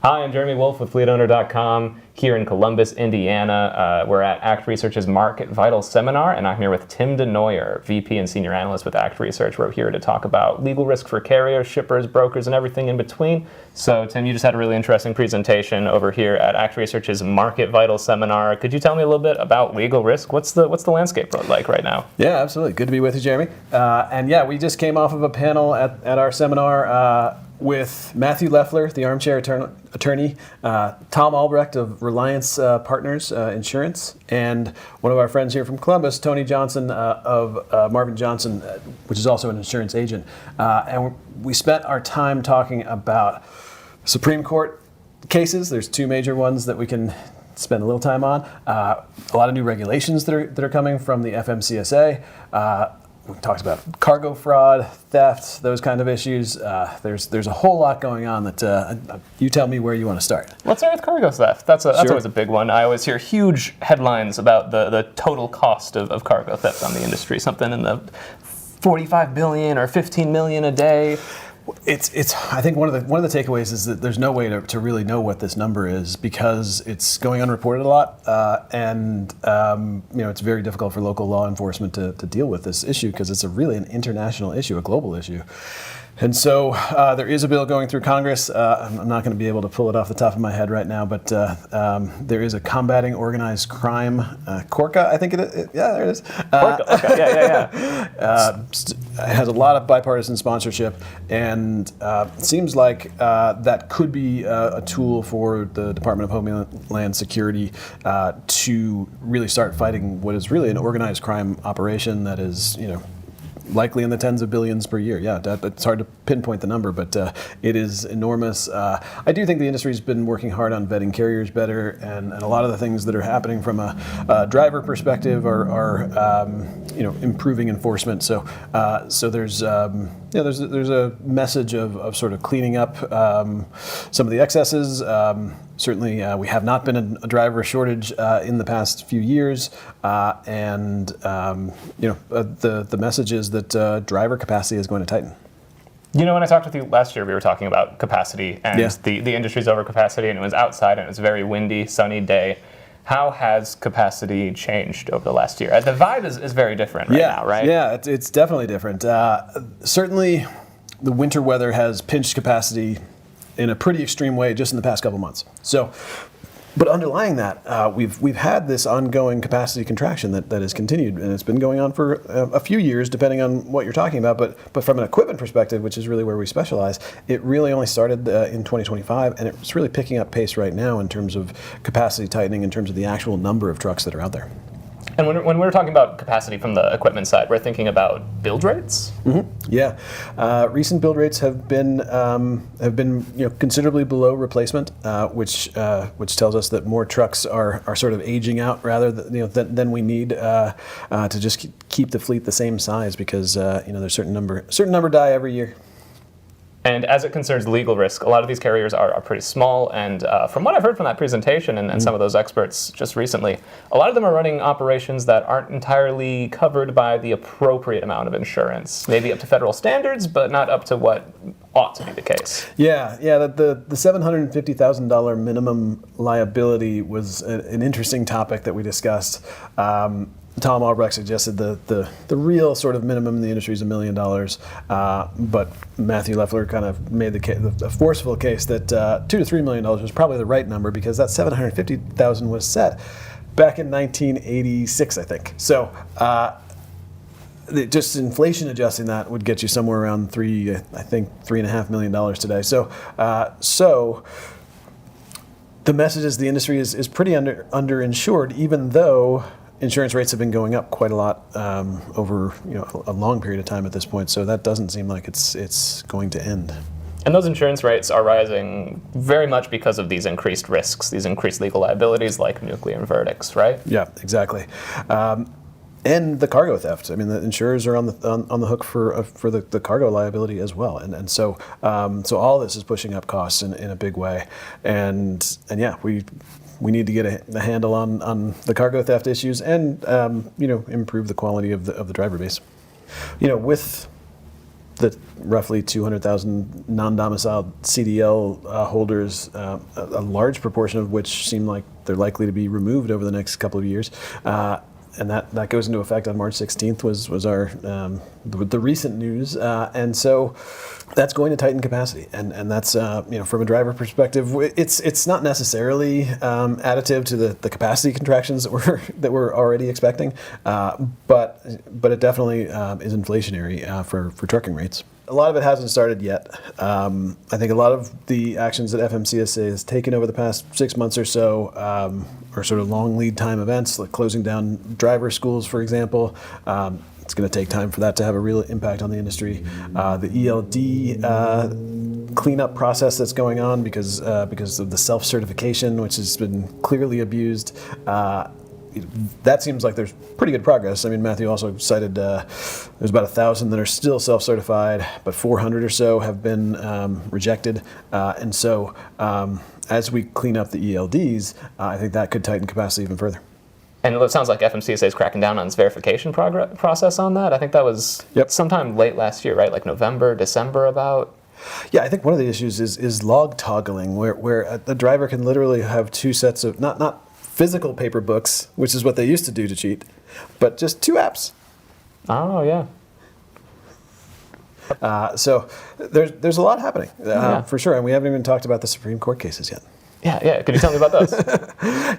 Hi, I'm Jeremy Wolf with FleetOwner.com here in Columbus, Indiana. We're at ACT Research's Market Vital Seminar, and I'm here with Tim Denoyer, VP and Senior Analyst with ACT Research. We're here to talk about legal risk for carriers, shippers, brokers, and everything in between. So, Tim, you just had a really interesting presentation over here at ACT Research's Market Vital Seminar. Could you tell me a little bit about legal risk? What's the landscape like right now? Yeah, absolutely. Good to be with you, Jeremy. We just came off of a panel at our seminar with Matthew Leffler, the armchair attorney, Tom Albrecht of Reliance Partners Insurance, and one of our friends here from Columbus, Tony Johnson of Marvin Johnson, which is also an insurance agent. And we spent our time talking about Supreme Court cases. There's two major ones that we can spend a little time on. A lot of new regulations that are coming from the FMCSA. We talked about cargo fraud, theft, those kind of issues. There's a whole lot going on that you tell me where you want to start. Let's start with cargo theft. That's always a big one. I always hear huge headlines about the total cost of cargo theft on the industry, something in the 45 billion or 15 million a day. It's. I think one of the takeaways is that there's no way to really know what this number is because it's going unreported a lot, and it's very difficult for local law enforcement to deal with this issue because it's really an international issue, a global issue. And so there is a bill going through Congress. I'm not going to be able to pull it off the top of my head right now, but there is a Combating Organized Crime, CORCA, I think it is. Yeah, there it is. CORCA, okay, yeah. It has a lot of bipartisan sponsorship, and it seems like that could be a tool for the Department of Homeland Security to really start fighting what is really an organized crime operation that is, likely in the tens of billions per year. Yeah, it's hard to pinpoint the number, but it is enormous. I do think the industry's been working hard on vetting carriers better, and a lot of the things that are happening from a driver perspective are improving enforcement. So there's a message of sort of cleaning up some of the excesses. Certainly, we have not been a driver shortage in the past few years, and the message is that driver capacity is going to tighten. When I talked with you last year, we were talking about capacity and the industry's overcapacity, and it was outside and it was a very windy, sunny day. How has capacity changed over the last year? The vibe is very different now, right? Yeah, it's definitely different. Certainly, the winter weather has pinched capacity in a pretty extreme way just in the past couple months. But underlying that, we've had this ongoing capacity contraction that has continued, and it's been going on for a few years, depending on what you're talking about. But from an equipment perspective, which is really where we specialize, it really only started in 2025, and it's really picking up pace right now in terms of capacity tightening, in terms of the actual number of trucks that are out there. And when we're talking about capacity from the equipment side, we're thinking about build rates? Mm-hmm. Yeah. Recent build rates have been considerably below replacement, which tells us that more trucks are sort of aging out rather than we need to just keep the fleet the same size because there's certain number die every year. And as it concerns legal risk, a lot of these carriers are pretty small, and from what I've heard from that presentation and some of those experts just recently, a lot of them are running operations that aren't entirely covered by the appropriate amount of insurance, maybe up to federal standards, but not up to what ought to be the case. Yeah. The $750,000 minimum liability was an interesting topic that we discussed. Tom Albrecht suggested the real sort of minimum in the industry is $1 million, but Matthew Leffler kind of made the forceful case that $2 to $3 million was probably the right number because that $750,000 was set back in 1986, I think. So just inflation adjusting that would get you somewhere around $3.5 million today. So the message is the industry is pretty underinsured, even though insurance rates have been going up quite a lot over a long period of time at this point, so that doesn't seem like it's going to end. And those insurance rates are rising very much because of these increased risks, these increased legal liabilities like nuclear verdicts, right? Yeah, exactly. And the cargo theft. I mean, the insurers are on the hook for the cargo liability as well, and so all this is pushing up costs in a big way, and yeah, we need to get a handle on the cargo theft issues and improve the quality of the driver base. With the roughly 200,000 non-domiciled CDL holders, a large proportion of which seem like they're likely to be removed over the next couple of years. And that goes into effect on March 16th was our the recent news, and so that's going to tighten capacity, and that's from a driver perspective, it's not necessarily additive to the capacity contractions that we're already expecting, but it definitely is inflationary for trucking rates. A lot of it hasn't started yet. I think a lot of the actions that FMCSA has taken over the past 6 months or so are sort of long lead time events, like closing down driver schools, for example. It's going to take time for that to have a real impact on the industry. The ELD cleanup process that's going on because of the self-certification, which has been clearly abused. That seems like there's pretty good progress. I mean, Matthew also cited there's about 1,000 that are still self-certified, but 400 or so have been rejected. And so as we clean up the ELDs, I think that could tighten capacity even further. And it sounds like FMCSA is cracking down on its verification process on that. I think that was sometime late last year, right? Like November, December about? Yeah, I think one of the issues is log toggling, where the driver can literally have two sets of, not physical paper books, which is what they used to do to cheat, but just two apps. Oh, yeah. So there's a lot happening, for sure, and we haven't even talked about the Supreme Court cases yet. Yeah. Could you tell me about those?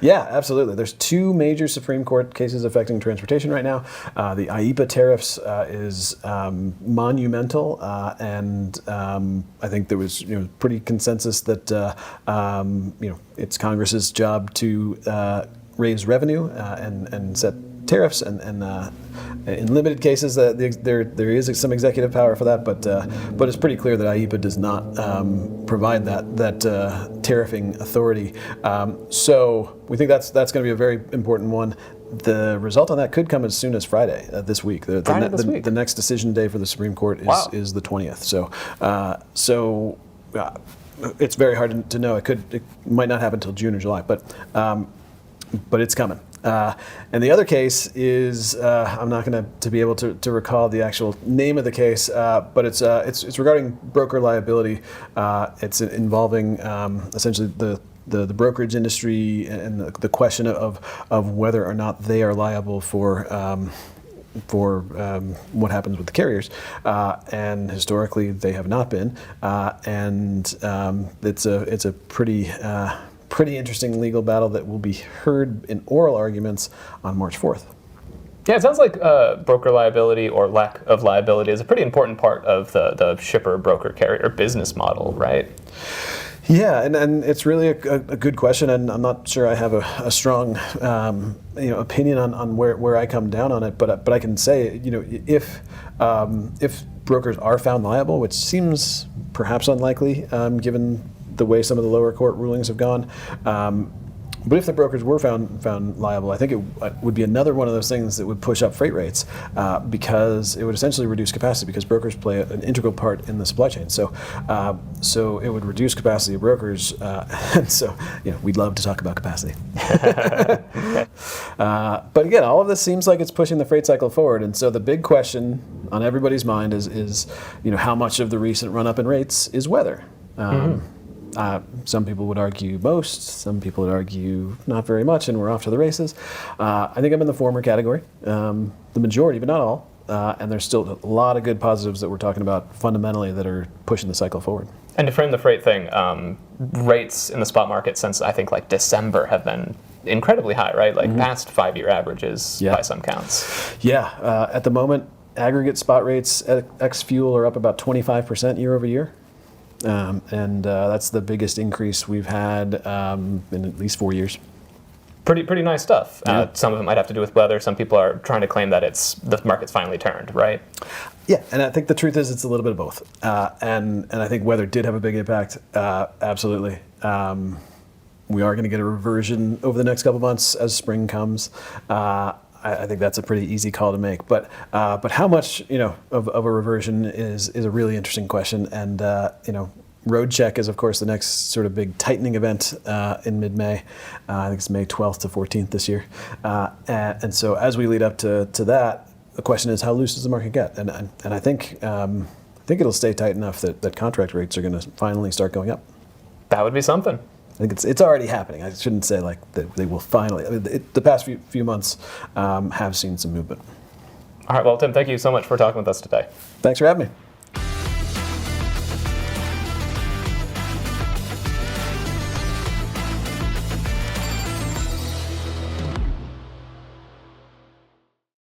Yeah, absolutely. There's two major Supreme Court cases affecting transportation right now. The IEEPA tariffs is monumental, and I think there was pretty consensus that it's Congress's job to raise revenue and set tariffs, and in limited cases there is some executive power for that, but it's pretty clear that IEEPA does not provide that tariffing authority. So we think that's going to be a very important one. The result on that could come as soon as Friday this week. The next decision day for the Supreme Court is the 20th. So it's very hard to know. It might not happen until June or July, but it's coming. And the other case is I'm not going to be able to recall the actual name of the case, but it's regarding broker liability. It's involving essentially the brokerage industry and the question of whether or not they are liable for what happens with the carriers, and historically they have not been, and it's a pretty interesting legal battle that will be heard in oral arguments on March 4th. Yeah, it sounds like broker liability or lack of liability is a pretty important part of the shipper, broker, carrier business model, right? Yeah, and it's really a good question, and I'm not sure I have a strong opinion on where I come down on it, but I can say if brokers are found liable, which seems perhaps unlikely given the way some of the lower court rulings have gone. But if the brokers were found liable, I think it would be another one of those things that would push up freight rates because it would essentially reduce capacity, because brokers play an integral part in the supply chain. So it would reduce capacity of brokers, and so we'd love to talk about capacity. But again, all of this seems like it's pushing the freight cycle forward, and so the big question on everybody's mind is how much of the recent run up in rates is weather. Some people would argue most, some people would argue not very much, and we're off to the races. I think I'm in the former category, the majority, but not all. And there's still a lot of good positives that we're talking about fundamentally that are pushing the cycle forward. And to frame the freight thing, rates in the spot market since I think like December have been incredibly high, right? Like past 5-year averages by some counts. Yeah, at the moment, aggregate spot rates ex-fuel are up about 25% year over year. And that's the biggest increase we've had in at least 4 years. Pretty nice stuff. Some of it might have to do with weather. Some people are trying to claim that the market's finally turned, right? Yeah, and I think the truth is it's a little bit of both. And I think weather did have a big impact, absolutely. We are going to get a reversion over the next couple months as spring comes. I think that's a pretty easy call to make, but how much of a reversion is a really interesting question, and Road Check is of course the next sort of big tightening event in mid-May. I think it's May 12th to 14th this year, and so as we lead up to that, the question is how loose does the market get, and I think think it'll stay tight enough that contract rates are going to finally start going up. That would be something. I think it's already happening. I shouldn't say like they will finally. I mean, the past few months have seen some movement. All right, well, Tim, thank you so much for talking with us today. Thanks for having me.